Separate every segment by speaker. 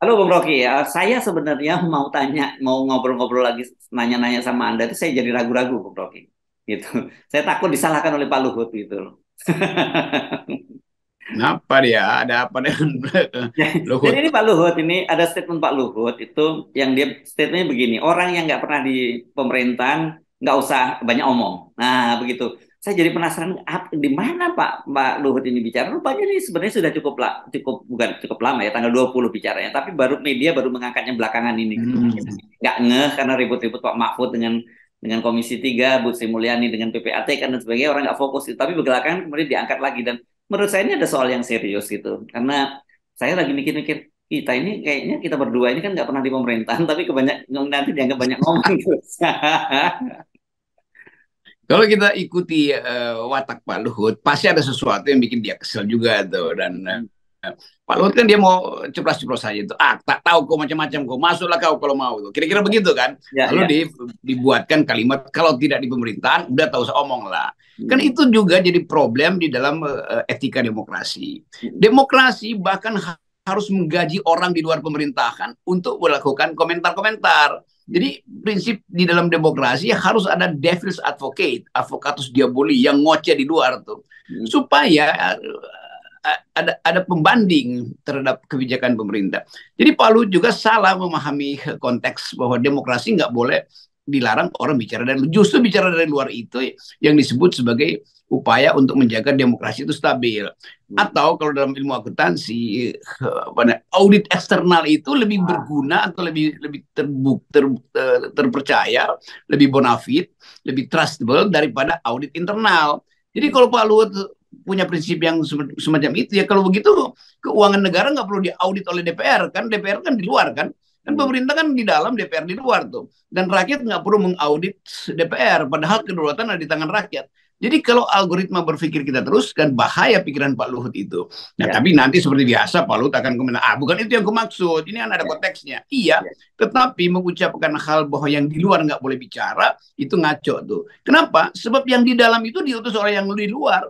Speaker 1: Halo Bung Rocky, ya, saya sebenarnya mau tanya, mau ngobrol-ngobrol lagi, nanya-nanya sama Anda, itu saya jadi ragu-ragu Bung Rocky. Gitu. Saya takut disalahkan oleh Pak Luhut gitu loh.
Speaker 2: Kenapa dia? Ada apa dengan
Speaker 1: Jadi
Speaker 2: Luhut?
Speaker 1: ini Pak Luhut, ini ada statement Pak Luhut itu yang dia statementnya begini, orang yang nggak pernah di pemerintahan nggak usah banyak omong. Nah begitu. Saya jadi penasaran di mana Pak Luhut ini bicara. Rupanya ini sebenarnya sudah cukup bukan cukup lama ya, tanggal 20 bicaranya. Tapi baru media baru mengangkatnya belakangan ini gitu.
Speaker 2: Hmm.
Speaker 1: Nggak ngeh karena ribut-ribut Pak Mahfud dengan Komisi 3, Bu Sri Mulyani dengan PPATK dan sebagainya, orang nggak fokus. Tapi belakangan kemudian diangkat lagi, dan menurut saya ini ada soal yang serius gitu. Karena saya lagi mikir-mikir, kita ini kayaknya kita berdua ini kan nggak pernah di pemerintahan, tapi nanti dianggap banyak ngomong terus.
Speaker 2: Kalau kita ikuti watak Pak Luhut, pasti ada sesuatu yang bikin dia kesel juga tuh. Dan Pak Luhut kan dia mau ceplas-ceplos saja tuh. Ah, tak tahu kau macam-macam kau, masuklah kau kalau mau tuh. Kira-kira begitu kan?
Speaker 1: Ya,
Speaker 2: Lalu
Speaker 1: ya.
Speaker 2: dibuatkan kalimat kalau tidak di pemerintahan udah tahu seomong lah. Kan
Speaker 1: Hmm.
Speaker 2: itu juga jadi problem di dalam etika demokrasi.
Speaker 1: Hmm.
Speaker 2: Demokrasi bahkan harus menggaji orang di luar pemerintahan untuk melakukan komentar-komentar. Jadi prinsip di dalam demokrasi harus ada devil's advocate, advocatus diaboli yang ngoceh di luar tuh,
Speaker 1: Hmm.
Speaker 2: supaya ada pembanding terhadap kebijakan pemerintah. Jadi Pak Luhut juga salah memahami konteks bahwa demokrasi nggak boleh dilarang orang bicara, dan justru bicara dari luar itu yang disebut sebagai upaya untuk menjaga demokrasi itu stabil.
Speaker 1: Hmm.
Speaker 2: Atau kalau dalam ilmu akuntansi, audit eksternal itu lebih berguna atau lebih lebih terpercaya, lebih bonafit, lebih trustable daripada audit internal. Jadi
Speaker 1: Hmm.
Speaker 2: kalau Pak Luhut punya prinsip yang semacam itu, ya kalau begitu keuangan negara nggak perlu diaudit oleh DPR, kan DPR kan di luar kan, kan
Speaker 1: Hmm.
Speaker 2: pemerintah kan di dalam, DPR di luar tuh, dan rakyat nggak perlu mengaudit DPR, padahal kedaulatan ada di tangan rakyat. Jadi kalau algoritma berpikir kita terus, kan bahaya pikiran Pak Luhut itu. Nah,
Speaker 1: Ya,
Speaker 2: tapi nanti seperti biasa Pak Luhut akan komentar, ah bukan itu yang kumaksud, ini kan ada
Speaker 1: ya,
Speaker 2: konteksnya. Iya,
Speaker 1: ya.
Speaker 2: tetapi mengucapkan hal bahwa yang di luar nggak boleh bicara, itu ngaco tuh. Kenapa? Sebab yang di dalam itu diutus oleh yang di luar.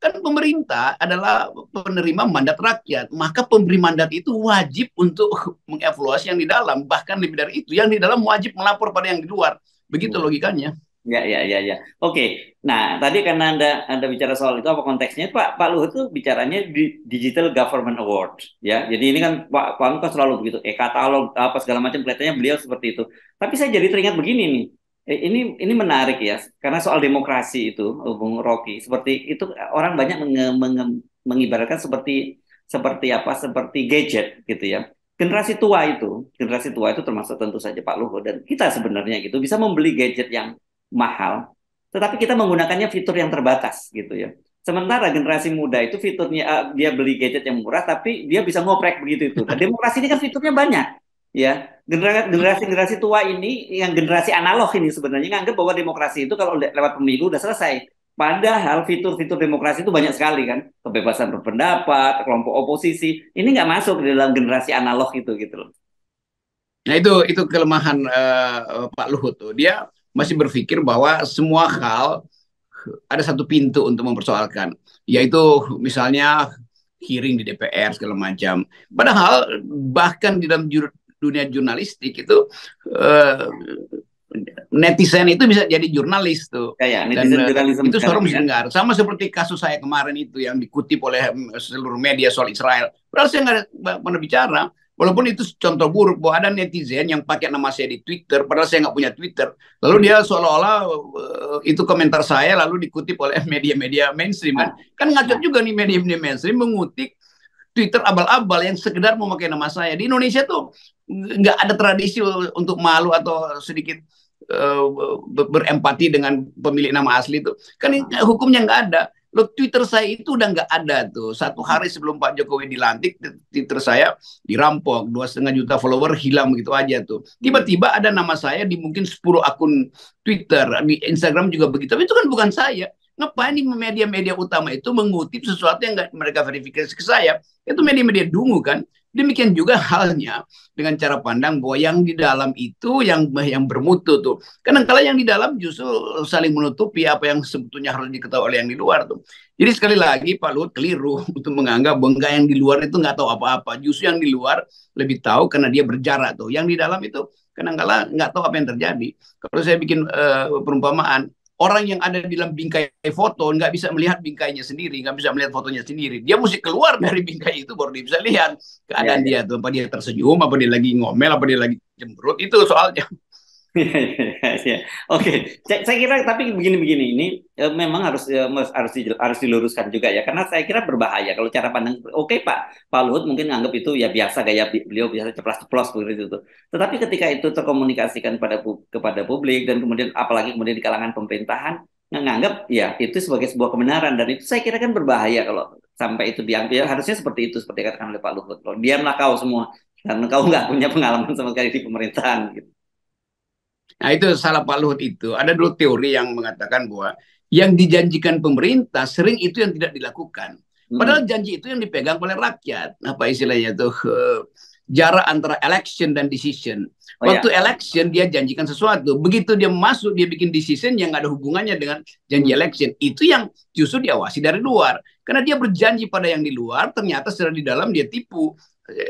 Speaker 2: Kan pemerintah adalah penerima mandat rakyat, maka pemberi mandat itu wajib untuk mengevaluasi yang di dalam, bahkan lebih dari itu, yang di dalam wajib melapor pada yang di luar. Begitu
Speaker 1: Hmm.
Speaker 2: logikanya.
Speaker 1: Ya, ya, ya, ya. Oke. Nah, tadi karena Anda bicara soal itu, apa konteksnya? Pak Luhut itu bicaranya di Digital Government Award, ya. Jadi ini kan Pak Luhut kan selalu begitu, katalog apa segala macam, kelihatannya beliau seperti itu. Tapi saya jadi teringat begini nih. Ini menarik ya, karena soal demokrasi itu, Bung Rocky, seperti itu orang banyak mengibaratkan seperti seperti apa? Seperti gadget gitu ya. Generasi tua itu termasuk tentu saja Pak Luhut dan kita sebenarnya gitu bisa membeli gadget yang mahal, tetapi kita menggunakannya fitur yang terbatas gitu ya. Sementara generasi muda itu fiturnya dia beli gadget yang murah, tapi dia bisa ngoprek begitu itu. Nah, demokrasi ini kan fiturnya banyak, ya. Generasi tua ini, yang generasi analog ini sebenarnya nganggap bahwa demokrasi itu kalau lewat pemilu udah selesai. Padahal fitur-fitur demokrasi itu banyak sekali kan, kebebasan berpendapat, kelompok oposisi, ini nggak masuk di dalam generasi analog itu gitu loh.
Speaker 2: Nah itu kelemahan Pak Luhut tuh. Dia masih berpikir bahwa semua hal ada satu pintu untuk mempersoalkan, yaitu misalnya hearing di DPR segala macam. Padahal bahkan di dalam dunia jurnalistik itu uh, netizen itu bisa jadi jurnalis tuh,
Speaker 1: Kayak
Speaker 2: dan
Speaker 1: netizen jurnalisme
Speaker 2: itu
Speaker 1: sekarang
Speaker 2: selalu
Speaker 1: ya.
Speaker 2: mesti dengar, sama seperti kasus saya kemarin itu yang dikutip oleh seluruh media soal Israel, padahal saya nggak pernah bicara, walaupun itu contoh buruk bahwa ada netizen yang pakai nama saya di Twitter padahal saya nggak punya Twitter, lalu dia seolah-olah itu komentar saya lalu dikutip oleh media-media mainstream, kan
Speaker 1: Nah,
Speaker 2: kan ngaco
Speaker 1: nah,
Speaker 2: juga nih media-media mainstream mengutip Twitter abal-abal yang sekedar memakai nama saya. Di Indonesia tuh nggak ada tradisi untuk malu atau sedikit berempati dengan pemilik nama asli itu. Kan hukumnya nggak ada. Lo Twitter saya itu udah nggak ada tuh. Satu hari sebelum Pak Jokowi dilantik, Twitter saya dirampok, 2,5 juta follower hilang begitu aja tuh. Tiba-tiba ada nama saya di mungkin 10 akun Twitter, di Instagram juga begitu. Tapi itu kan bukan saya. Ngapain nih media-media utama itu mengutip sesuatu yang nggak mereka verifikasi ke saya? Itu media-media dungu kan. Demikian juga halnya dengan cara pandang bahwa yang di dalam itu yang bermutu tuh. Kadang-kala yang di dalam justru saling menutupi apa yang sebetulnya harus diketahui oleh yang di luar tuh. Jadi sekali lagi Pak Luhut keliru untuk menganggap bahwa yang di luar itu nggak tahu apa-apa. Justru yang di luar lebih tahu karena dia berjarak tuh. Yang di dalam itu kadang-kala nggak tahu apa yang terjadi. Kalau saya bikin perumpamaan, orang yang ada di dalam bingkai foto nggak bisa melihat bingkainya sendiri, nggak bisa melihat fotonya sendiri. Dia mesti keluar dari bingkai itu baru dia bisa lihat
Speaker 1: Ya,
Speaker 2: keadaan
Speaker 1: ya.
Speaker 2: dia tuh. Apa dia tersenyum, apa dia lagi ngomel, apa dia lagi cemberut, itu soalnya.
Speaker 1: Iya, iya, iya. Oke, saya kira tapi begini-begini ini memang harus diluruskan juga ya, karena saya kira berbahaya kalau cara pandang. Oke, Pak Luhut mungkin nganggap itu ya biasa, gaya beliau biasa ceplas-ceplos begitu tuh. Tetapi ketika itu terkomunikasikan kepada publik dan kemudian apalagi kemudian di kalangan pemerintahan nganggap ya itu sebagai sebuah kebenaran, dan itu saya kira kan berbahaya kalau sampai itu diambil. Harusnya seperti itu, seperti katakan oleh Pak Luhut. Loh, diamlah kau semua karena kau nggak punya pengalaman sama sekali di pemerintahan gitu.
Speaker 2: Nah itu salah Pak Luhut itu. Ada dulu teori yang mengatakan bahwa yang dijanjikan pemerintah sering itu yang tidak dilakukan. Padahal
Speaker 1: Mm-mm.
Speaker 2: janji itu yang dipegang oleh rakyat. Apa istilahnya tuh? Jarak antara election dan decision.
Speaker 1: Oh ya.
Speaker 2: Waktu election dia janjikan sesuatu. Begitu dia masuk, dia bikin decision yang nggak ada hubungannya dengan janji
Speaker 1: Hmm.
Speaker 2: election. Itu yang justru diawasi dari luar. Karena dia berjanji pada yang di luar, ternyata secara di dalam dia tipu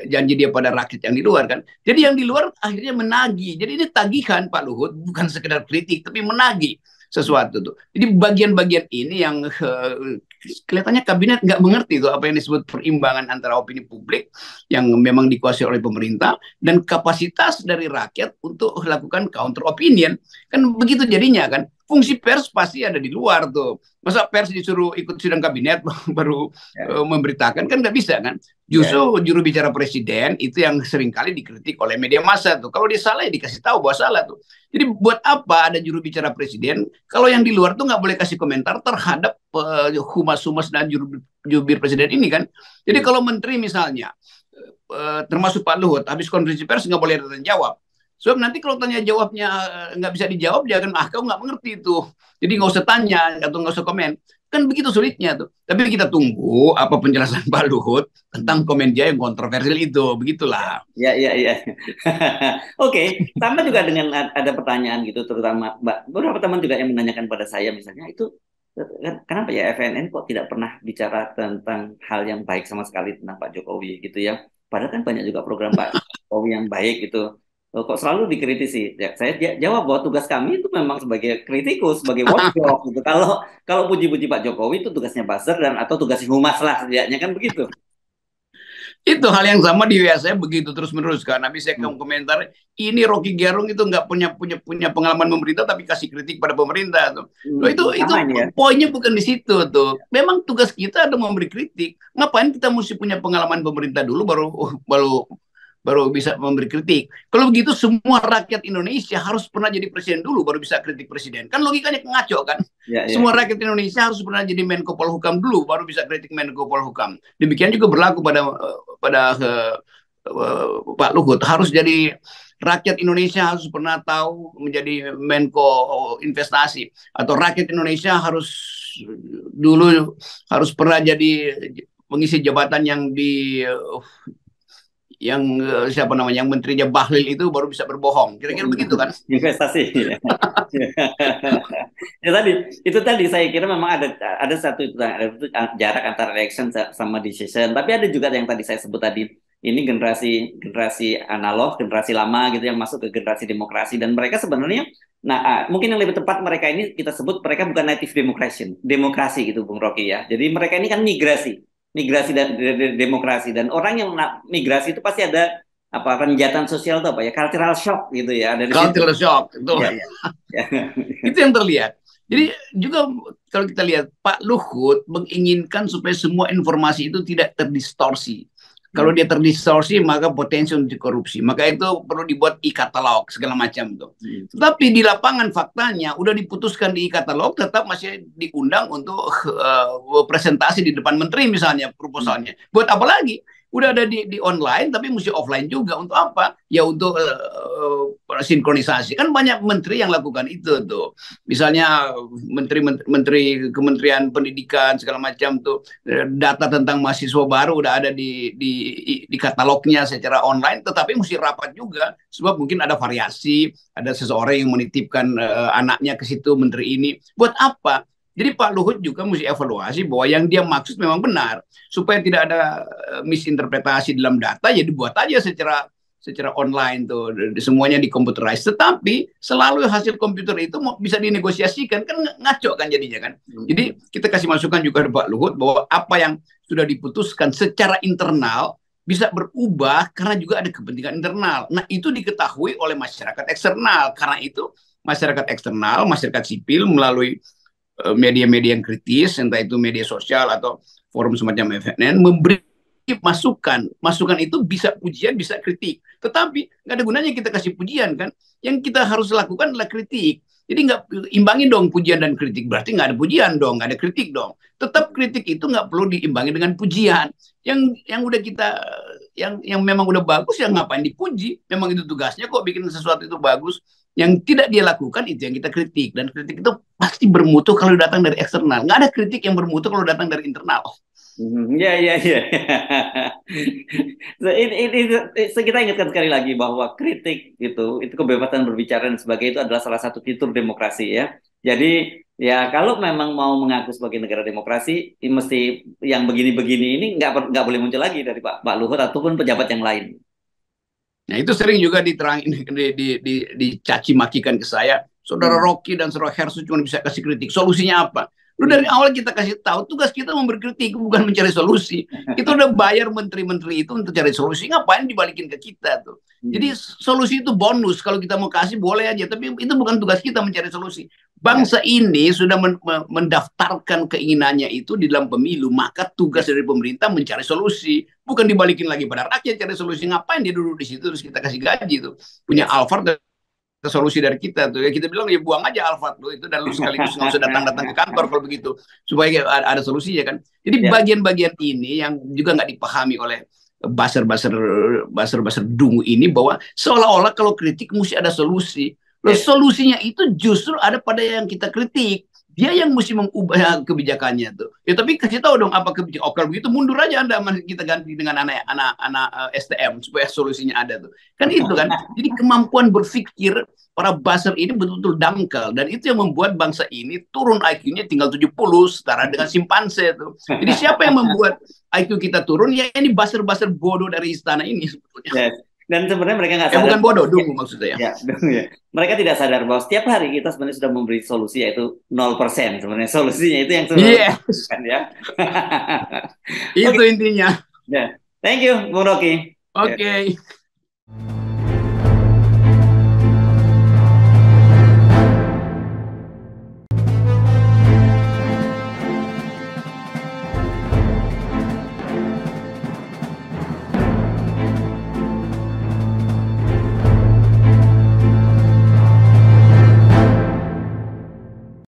Speaker 2: janji dia pada rakyat yang di luar kan. Jadi yang di luar akhirnya menagih. Jadi ini tagihan Pak Luhut, bukan sekedar kritik, tapi menagih sesuatu tuh. Jadi bagian-bagian ini yang kelihatannya kabinet nggak mengerti tuh apa yang disebut perimbangan antara opini publik yang memang dikuasai oleh pemerintah dan kapasitas dari rakyat untuk melakukan counter opinion. Kan begitu jadinya kan. Fungsi pers pasti ada di luar tuh. Masa pers disuruh ikut sidang kabinet baru
Speaker 1: Ya,
Speaker 2: memberitakan kan nggak bisa kan.
Speaker 1: ya,
Speaker 2: Justru juru bicara presiden itu yang seringkali dikritik oleh media massa tuh. Kalau dia salah ya dikasih tahu bahwa salah tuh. Jadi buat apa ada juru bicara presiden kalau yang di luar tuh nggak boleh kasih komentar terhadap humas-humas dan jubir presiden ini kan. Jadi
Speaker 1: hmm.
Speaker 2: kalau menteri misalnya termasuk Pak Luhut habis konferensi pers nggak boleh ada jawab. Sebab nanti kalau tanya jawabnya nggak bisa dijawab dia akan kau nggak mengerti itu. Jadi nggak usah tanya atau nggak usah komen. Kan begitu sulitnya tuh. Tapi kita tunggu apa penjelasan Pak Luhut tentang komen dia yang kontroversial itu. Begitulah.
Speaker 1: Ya, ya, ya. Oke, sama juga dengan ada pertanyaan gitu, terutama beberapa teman juga yang menanyakan pada saya misalnya itu kenapa ya FNN kok tidak pernah bicara tentang hal yang baik sama sekali tentang Pak Jokowi gitu ya. Padahal kan banyak juga program Pak Jokowi yang baik gitu. Kok selalu dikritisi? Ya, saya jawab bahwa tugas kami itu memang sebagai kritikus, sebagai watchdog gitu. Kalau kalau puji-puji Pak Jokowi itu tugasnya buzzer dan atau tugas humas lah setidaknya kan begitu.
Speaker 2: Itu hal yang sama di WA saya begitu terus menerus kan. Habis saya
Speaker 1: Hmm.
Speaker 2: komentar, ini Rocky Gerung itu nggak punya pengalaman pemerintah tapi kasih kritik pada pemerintah tuh. Loh itu
Speaker 1: Sama ini ya.
Speaker 2: poinnya bukan di situ tuh. Memang tugas kita ada memberi kritik. Ngapain kita mesti punya pengalaman pemerintah dulu baru baru baru bisa memberi kritik. Kalau begitu semua rakyat Indonesia harus pernah jadi presiden dulu baru bisa kritik presiden. Kan logikanya ngaco kan?
Speaker 1: Ya, ya.
Speaker 2: Semua rakyat Indonesia harus pernah jadi Menko Polhukam dulu baru bisa kritik Menko Polhukam. Demikian juga berlaku pada Pak Luhut harus jadi rakyat Indonesia harus pernah tahu menjadi Menko Investasi atau rakyat Indonesia harus dulu harus pernah jadi mengisi jabatan yang siapa namanya yang menterinya Bahlil itu baru bisa berbohong kira-kira begitu kan.
Speaker 1: Investasi. Ya tadi itu tadi saya kira memang ada satu itu jarak antara reaction sama decision. Tapi ada juga yang tadi saya sebut tadi ini generasi generasi analog, generasi lama gitu yang masuk ke generasi demokrasi dan mereka sebenarnya mungkin yang lebih tepat mereka ini kita sebut mereka bukan native demokrasi gitu Bung Rocky ya. Jadi mereka ini kan migrasi dan demokrasi dan orang yang migrasi itu pasti ada apa penjatan sosial atau apa ya cultural shock gitu ya dari situ.
Speaker 2: Cultural shock itu.
Speaker 1: Ya, ya. Ya.
Speaker 2: Itu yang terlihat. Jadi juga kalau kita lihat Pak Luhut menginginkan supaya semua informasi itu tidak terdistorsi. Kalau dia terdistorsi maka potensi untuk korupsi. Maka itu perlu dibuat e-katalog segala macam tuh. Tetapi di lapangan faktanya udah diputuskan di e-katalog tetap masih diundang untuk presentasi di depan menteri misalnya proposalnya. Buat apa lagi? Udah ada di online tapi mesti offline juga untuk apa? Ya untuk sinkronisasi. Kan banyak menteri yang lakukan itu tuh. Misalnya menteri Kementerian Pendidikan segala macam tuh, data tentang mahasiswa baru udah ada di katalognya secara online, tetapi mesti rapat juga sebab mungkin ada variasi, ada seseorang yang menitipkan anaknya ke situ menteri ini. Buat apa? Jadi Pak Luhut juga mesti evaluasi bahwa yang dia maksud memang benar, supaya tidak ada misinterpretasi dalam data, ya dibuat aja secara online tuh, semuanya dikomputerize. Tetapi selalu hasil komputer itu bisa dinegosiasikan, kan ngaco kan jadinya kan. Jadi kita kasih masukan juga ke Pak Luhut bahwa apa yang sudah diputuskan secara internal bisa berubah karena juga ada kepentingan internal. Nah, itu diketahui oleh masyarakat eksternal. Karena itu masyarakat eksternal, masyarakat sipil melalui media-media yang kritis, entah itu media sosial atau forum semacam FNN, memberi masukan. Masukan itu bisa pujian, bisa kritik. Tetapi nggak ada gunanya kita kasih pujian kan. Yang kita harus lakukan adalah kritik. Jadi nggak imbangin dong pujian dan kritik. Berarti nggak ada pujian dong, nggak ada kritik dong. Tetap kritik itu nggak perlu diimbangi dengan pujian. Yang udah kita yang memang udah bagus, yang ngapain dipuji? Memang itu tugasnya kok bikin sesuatu itu bagus. Yang tidak dia lakukan itu yang kita kritik, dan kritik itu pasti bermutu kalau datang dari eksternal. Nggak ada kritik yang bermutu kalau datang dari internal.
Speaker 1: Ya, ya, ya. Kita ingatkan sekali lagi bahwa kritik itu kebebasan berbicara dan sebagainya itu adalah salah satu fitur demokrasi ya. Jadi ya kalau memang mau mengaku sebagai negara demokrasi, mesti yang begini-begini ini nggak boleh muncul lagi dari Pak Luhut ataupun pejabat yang lain.
Speaker 2: Nah itu sering juga diterangin, dicaci makikan ke saya. Saudara Rocky dan Saudara Hersu cuma bisa kasih kritik. Solusinya apa? Lu dari awal kita kasih tahu, tugas kita memberi kritik, bukan mencari solusi. Kita udah bayar menteri-menteri itu untuk cari solusi, ngapain dibalikin ke kita tuh? Jadi solusi itu bonus, kalau kita mau kasih boleh aja, tapi itu bukan tugas kita mencari solusi. Bangsa ini sudah mendaftarkan keinginannya itu di dalam pemilu, maka tugas dari pemerintah mencari solusi, bukan dibalikin lagi pada rakyat cari solusi. Ngapain dia duduk di situ terus kita kasih gaji tuh? Punya Alphard, solusi dari kita tuh ya, kita bilang ya buang aja Alphard lo itu, dan lu sekaligus nggak usah datang-datang ke kantor kalau begitu, supaya ada solusinya kan. Jadi bagian-bagian ini yang juga nggak dipahami oleh baser dungu ini, bahwa seolah-olah kalau kritik mesti ada solusi. Loh, solusinya itu justru ada pada yang kita kritik. Dia yang mesti mengubah kebijakannya tuh. Ya tapi kasih tahu dong apa kebijakan. Oh, kalau begitu mundur aja Anda, kita ganti dengan anak STM supaya solusinya ada tuh. Kan itu kan. Jadi kemampuan berpikir para buzzer ini betul-betul dangkal, dan itu yang membuat bangsa ini turun IQ-nya tinggal 70 setara dengan simpanse tuh. Jadi siapa yang membuat IQ kita turun? Ya ini buzzer-buzzer bodoh dari istana ini sebetulnya.
Speaker 1: Yes. Dan sebenarnya mereka nggak sadar.
Speaker 2: Bukan bodoh, dungu maksudnya ya.
Speaker 1: Ya. Mereka tidak sadar bahwa setiap hari kita sebenarnya sudah memberi solusi, yaitu 0%. Sebenarnya solusinya itu yang sebenarnya.
Speaker 2: Yes.
Speaker 1: Kan, ya.
Speaker 2: Itu intinya.
Speaker 1: Ya. Thank you, Bung Rocky.
Speaker 2: Oke.